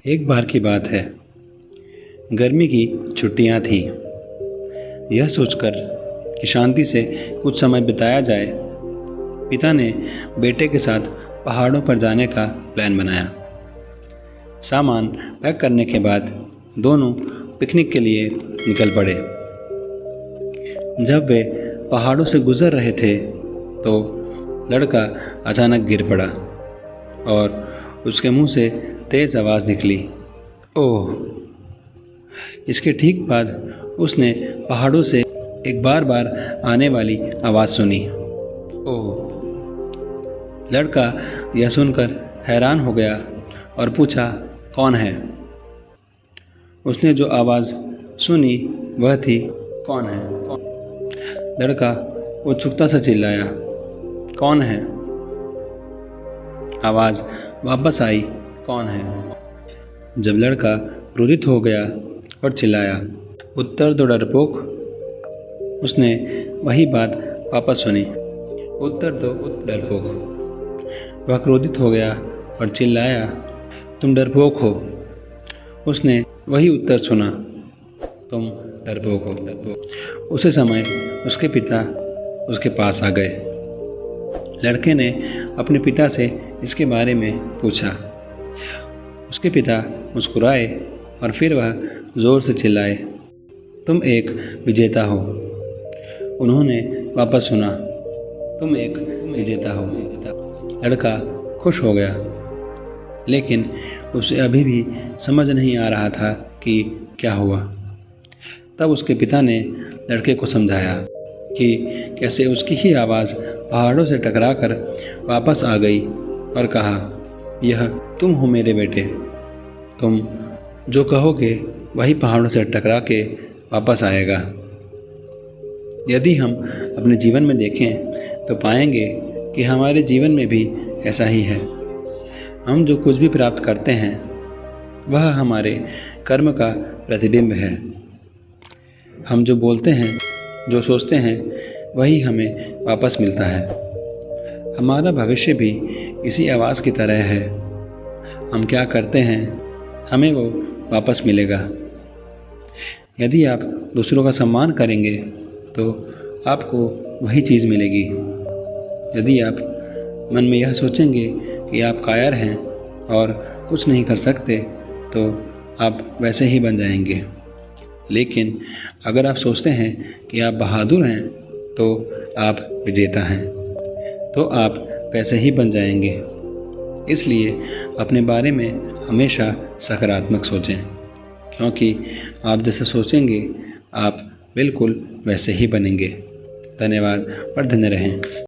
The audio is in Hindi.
एक बार की बात है, गर्मी की छुट्टियां थीं। यह सोचकर कि शांति से कुछ समय बिताया जाए, पिता ने बेटे के साथ पहाड़ों पर जाने का प्लान बनाया। सामान पैक करने के बाद दोनों पिकनिक के लिए निकल पड़े। जब वे पहाड़ों से गुजर रहे थे तो लड़का अचानक गिर पड़ा और उसके मुंह से तेज़ आवाज़ निकली, ओह। इसके ठीक बाद उसने पहाड़ों से एक बार बार आने वाली आवाज़ सुनी, ओह। लड़का यह सुनकर हैरान हो गया और पूछा, कौन है? उसने जो आवाज़ सुनी वह थी, कौन है? लड़का उत्सुकता से चिल्लाया, कौन है? आवाज़ वापस आई, कौन है? जब लड़का क्रोधित हो गया और चिल्लाया, उत्तर दो डरपोक। उसने वही बात वापस सुनी, उत्तर दो डरपोक। वह क्रोधित हो गया और चिल्लाया, तुम डरपोक हो। उसने वही उत्तर सुना, तुम डरपोक हो, डरपोक। उसी समय उसके पिता उसके पास आ गए। लड़के ने अपने पिता से इसके बारे में पूछा। उसके पिता मुस्कुराए और फिर वह ज़ोर से चिल्लाए, तुम एक विजेता हो। उन्होंने वापस सुना, तुम एक विजेता हो। लड़का खुश हो गया, लेकिन उसे अभी भी समझ नहीं आ रहा था कि क्या हुआ। तब उसके पिता ने लड़के को समझाया कि कैसे उसकी ही आवाज़ पहाड़ों से टकराकर वापस आ गई और कहा, यह तुम हो मेरे बेटे। तुम जो कहोगे वही पहाड़ों से टकरा के वापस आएगा। यदि हम अपने जीवन में देखें तो पाएंगे कि हमारे जीवन में भी ऐसा ही है। हम जो कुछ भी प्राप्त करते हैं वह हमारे कर्म का प्रतिबिंब है। हम जो बोलते हैं, जो सोचते हैं, वही हमें वापस मिलता है। हमारा भविष्य भी इसी आवाज़ की तरह है। हम क्या करते हैं, हमें वो वापस मिलेगा। यदि आप दूसरों का सम्मान करेंगे तो आपको वही चीज़ मिलेगी। यदि आप मन में यह सोचेंगे कि आप कायर हैं और कुछ नहीं कर सकते, तो आप वैसे ही बन जाएंगे। लेकिन अगर आप सोचते हैं कि आप बहादुर हैं, तो आप विजेता हैं, तो आप वैसे ही बन जाएंगे। इसलिए अपने बारे में हमेशा सकारात्मक सोचें, क्योंकि आप जैसे सोचेंगे आप बिल्कुल वैसे ही बनेंगे। धन्यवाद और धन्य रहें।